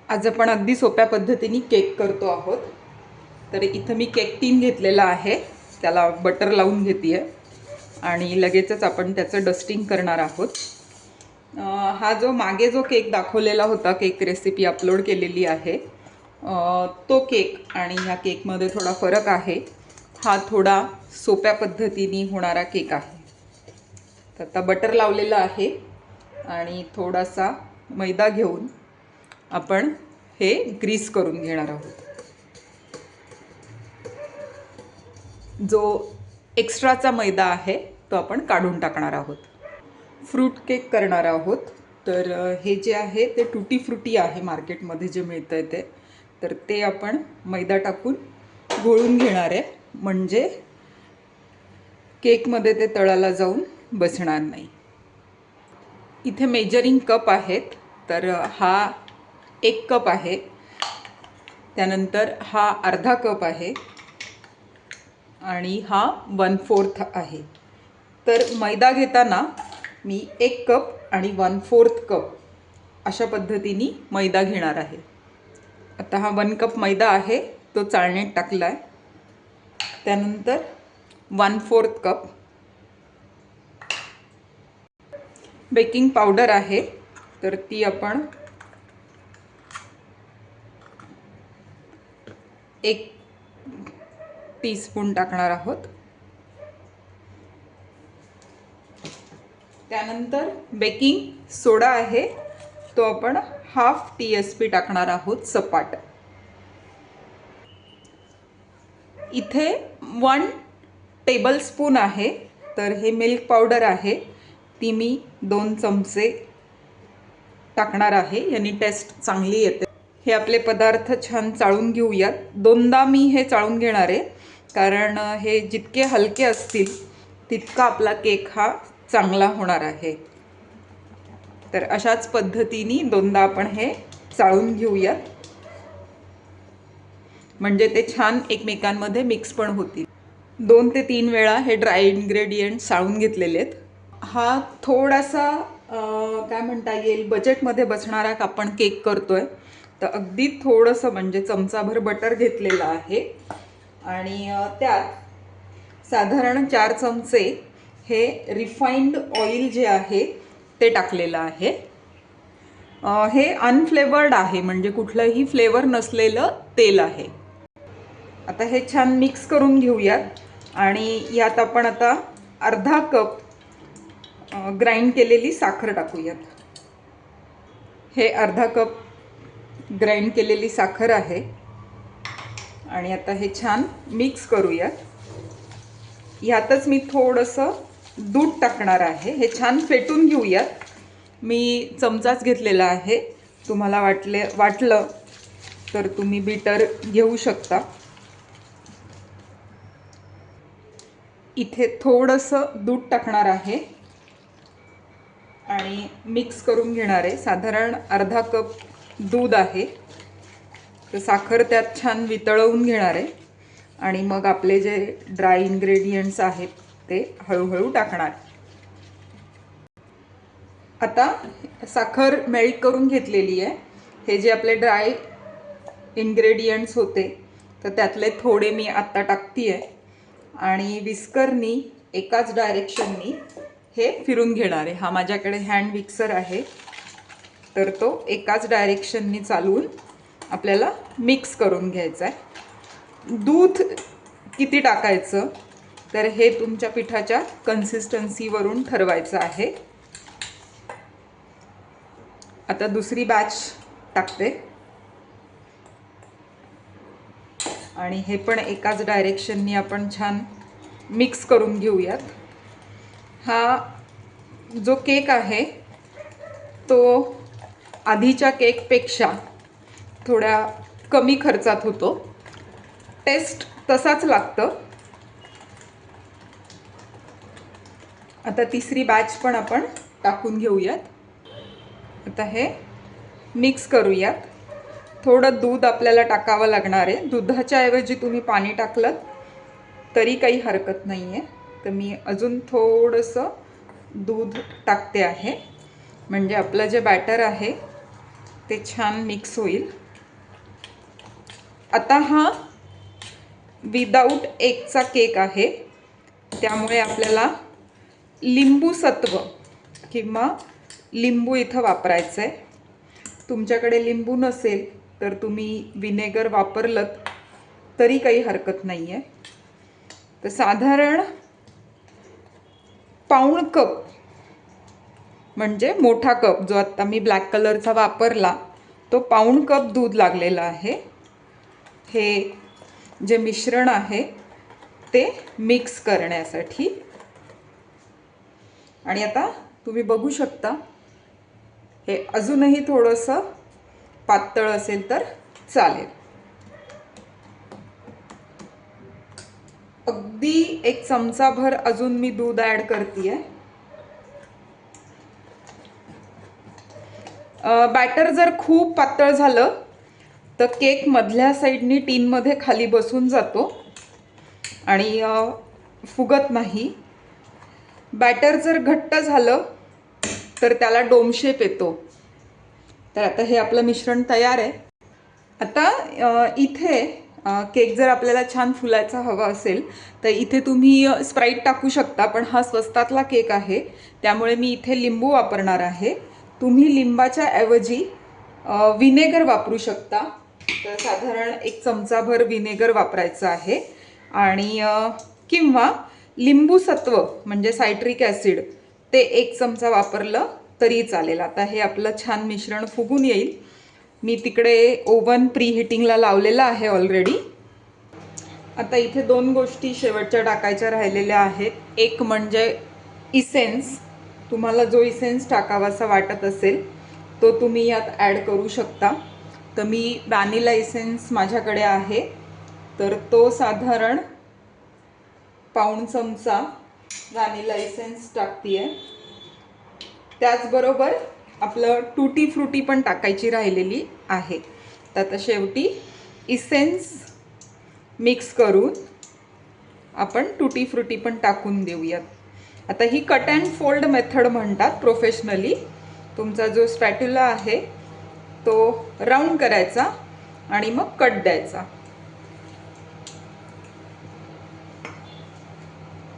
आज आपण अगदी सोप्या पद्धतीने केक करतो आहोत। तर इथं मी केक टीन घेतलेला आहे, त्याला बटर लावून घेते आणि लगेचच आपण त्याचं डस्टिंग करणार आहोत। हा जो मागे जो केक दाखवलेला होता, केक रेसिपी अपलोड केलेली आहे, तो केक आणि ह्या केकमध्ये थोडा फरक आहे। हा थोडा सोप्या पद्धतीने होणारा केक आहे। तर आता बटर लावलेला आहे आणि थोडासा मैदा घेऊन आपण हे ग्रीस करून घेणार आहोत। जो एक्स्ट्राचा मैदा आहे तो आपण काढून टाकणार आहोत। फ्रूट केक करणार आहोत। तर हे जे आहे ते टूटी फ्रूटी आहे, मार्केटमध्ये जे मिळतंय ते। तर ते आपण मैदा टाकून घोळून घेणार आहे, म्हणजे केकमध्ये ते तळाला जाऊन बसणार नाही। इथे मेजरिंग कप आहेत। तर हा 1 कप आहे, त्यानंतर हा अर्धा कप आहे आणि हा 1/4 आहे। तर मैदा घेताना मी 1 कप आणि 1/4 कप अशा पद्धतीने मैदा घेणार आहे। आता हा 1 कप मैदा आहे तो चाळणीत टाकला आहे। त्यानंतर 1/4 कप बेकिंग पावडर आहे, तर ती आपण 1 टीस्पून टाकणार आहोत। त्यानंतर बेकिंग सोडा आहे, तो आपण हाफ TSP टाकणार आहोत सपाट। इथे 1 टेबलस्पून आहे, तर हे मिल्क पावडर आहे, ती मी 2 चमचे टाकणार आहे, यानी टेस्ट चांगली येते। हे आपले पदार्थ छान चाळून घेऊयात। 2दा मी हे चाळून घेणार आहे, कारण हे जितके हलके असतील तितका आपला केक हा चांगला होणार आहे। तर अशाच पद्धतीने 2दा आपण हे चाळून घेऊयात, म्हणजे ते छान एकमेकांमध्ये मिक्स पण होतील। 2 ते 3 वेळा हे ड्राय इन्ग्रेडियंट चाळून घेतलेले आहेत। हा थोडासा काय म्हणता येईल, बजेटमध्ये बसणारा आपण केक करतोय। तर अगदी थोडंसं, म्हणजे चमचाभर बटर घेतलेलं आहे आणि त्यात साधारण 4 चमचे हे रिफाइंड ऑइल जे आहे ते टाकलेलं आहे। हे अनफ्लेवर्ड आहे, म्हणजे कुठलंही फ्लेवर नसलेलं तेल आहे। आता हे छान मिक्स करून घेऊयात आणि यात आपण आता अर्धा कप ग्राइंड केलेली साखर टाकूयात। हे अर्धा कप ग्राइंड केलेली साखर आहे आणि आता हे छान मिक्स करूयात। यातच मी थोडंसं दूध टाकणार आहे, हे छान फेटून घेऊयात। मी चमचाच घेतलेला आहे, तुम्हाला वाटलं तर तुम्ही बीटर घेऊ शकता। इथे थोडंसं दूध टाकणार आहे आणि मिक्स करून घेणार आहे। साधारण अर्धा कप दूध आहे, तर साखर त्यात छान वितळवून घेणार आहे आणि मग आपले जे ड्राय इन्ग्रेडियंट्स आहेत ते हळूहळू टाकणार। आता साखर मेल्ट करून घेतलेली आहे। हे जे आपले ड्राय इन्ग्रेडियंट्स होते, तर त्यातले थोडे मी आत्ता टाकते आणि विस्करनी एकाच डायरेक्शननी हे फिरून घेणार आहे। हा माझ्याकडे हँड मिक्सर आहे, तर तो एकाच डायरेक्शननी चालवून आपल्याला मिक्स करून घ्यायचं आहे। दूध किती टाकायचं तर हे तुमच्या पिठाच्या कन्सिस्टन्सीवरून ठरवायचं आहे। आता दुसरी बॅच टाकते आणि हे पण एकाच डायरेक्शननी आपण छान मिक्स करून घेऊयात। हा जो केक आहे तो आधीच्या केकपेक्षा थोड्या कमी खर्चात होतो, टेस्ट तसाच लागतं। आता तिसरी बॅच पण आपण टाकून घेऊयात। आता हे मिक्स करूयात। थोडं दूध आपल्याला टाकावं लागणार आहे, दुधाच्या ऐवजी तुम्ही पाणी टाकलं तरी काही हरकत नाही आहे। तर मी अजून थोडंसं दूध टाकते आहे, म्हणजे आपलं जे बॅटर आहे ते छान मिक्स होईल. आता हा विदाऊट एगचा केक आहे, त्यामुळे आपल्याला लिंबू सत्व किंवा लिंबू इथं वापरायचं आहे. तुमच्याकडे लिंबू नसेल तर तुम्ही विनेगर वापरलं तरी काही हरकत नाही आहे. तर साधारण पाऊण कप, म्हणजे मोठा कप जो आत्ता मी ब्लॅक कलरचा वापरला तो पाऊण कप दूध लागलेला आहे. हे जे मिश्रण आहे ते मिक्स करण्यासाठी. आणि आता तुम्ही बघू शकता हे अजूनही थोडंसं पातळ असेल तर चालेल. अगदी एक चमचाभर अजून मी दूध ॲड करते आहे. बॅटर जर खूप पातळ झालं तर केक मधल्या साईडनी टीनमध्ये खाली बसून जातो आणि फुगत नाही. बॅटर जर घट्ट झालं तर त्याला डोम शेप येतो. तर आता हे आपलं मिश्रण तयार आहे. आता इथे केक जर आपल्याला छान फुलायचा हवा असेल तर इथे तुम्ही स्प्राईट टाकू शकता, पण हा स्वस्तातला केक आहे त्यामुळे मी इथे लिंबू वापरणार आहे. तुम्ही लिंबाच्या ऐवजी विनेगर वापरू शकता. तर साधारण एक चमचाभर विनेगर वापरायचं आहे आणि किंवा लिंबू सत्व म्हणजे सायट्रिक ॲसिड ते एक चमचा वापरलं तरी चालेल. आता हे आपलं छान मिश्रण फुगून येईल. मी तिकडे ओव्हन प्री हिटिंगला लावलेला आहे ऑलरेडी. आता इथे दोन गोष्टी शेवटच्या टाकायच्या राहिलेल्या आहेत. एक म्हणजे इसेन्स. तुम्हाला जो इसेन्स टाकावासा वाटत असेल तो तुम्ही यात ॲड करू शकता. तर मी व्हॅनिला इसेन्स माझ्याकडे आहे, तर तो साधारण पाऊण चमचा व्हॅनिला इसेन्स टाकते आहे. त्याचबरोबर आपलं टूटी फ्रुटी पण टाकायची राहिलेली आहे. तर आता शेवटी इसेन्स मिक्स करून आपण टूटी फ्रुटी पण टाकून देऊयात. आता ही कट अँड फोल्ड मेथड म्हणतात प्रोफेशनली. तुमचा जो स्पॅट्युला आहे तो राऊंड करायचा आणि मग कट द्यायचा.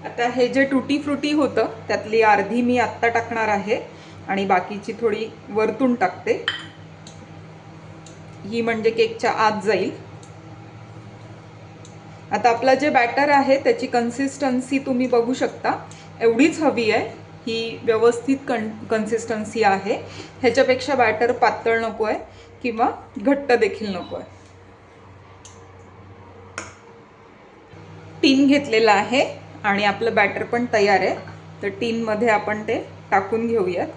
आता हे जे टूटी फ्रुटी होतं त्यातली अर्धी मी आत्ता टाकणार आहे आणि बाकीची थोडी वरतून टाकते. ही म्हणजे केकच्या आत जाईल. आता आपलं जे बॅटर आहे त्याची कन्सिस्टन्सी तुम्ही बघू शकता, एवढीच हवी आहे. ही व्यवस्थित कन्सिस्टन्सी आहे. ह्याच्यापेक्षा बॅटर पातळ नको आहे किंवा घट्ट देखील नको आहे. टीन घेतलेला आहे आणि आपलं बॅटर पण तयार आहे. तर टीनमध्ये आपण ते टाकून घेऊयात.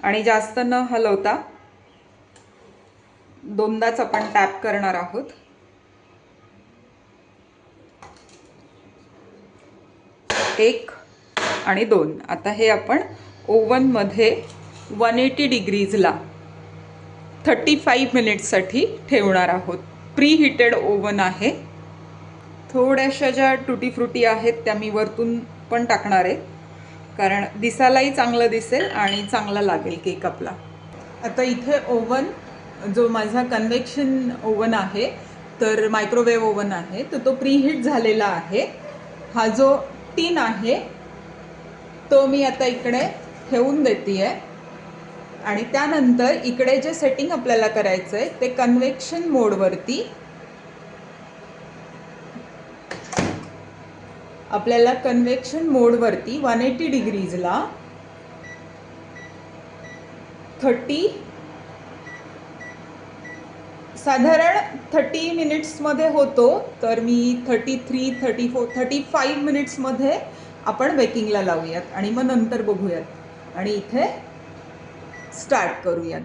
आणि जास्त न हलवता दोनदाच आपण टॅप करणार आहोत. एक आणि दोन. आता हे आपण ओव्हनमध्ये 180 डिग्रीजला 35 मिनिट्ससाठी ठेवणार आहोत. प्री हिटेड ओव्हन आहे. थोड्याशा ज्या टूटी फ्रुटी आहेत त्या मी वरतून पण टाकणार आहे, कारण दिसायलाही चांगलं दिसेल आणि चांगला लागेल केक आपला. आता इथे ओव्हन जो माझा कन्व्हेक्शन ओव्हन आहे, तर मायक्रोवेव्ह ओव्हन आहे, तर तो प्रीहीट झालेला आहे. हा जो टीन आहे तो मी आता इकडे ठेवून देते आहे. आणि त्यानंतर इकडे जे सेटिंग आपल्याला करायचं आहे ते कन्व्हेक्शन मोडवरती आपल्याला 180 डिग्रीजला 30 मिनिट्समध्ये होतो. तर मी 33, 34, 35 मिनिट्समध्ये आपण बेकिंगला लावूयात आणि मग नंतर बघूयात आणि इथे स्टार्ट करूयात.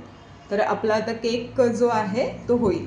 तर आपला आता केक जो आहे तो होईल.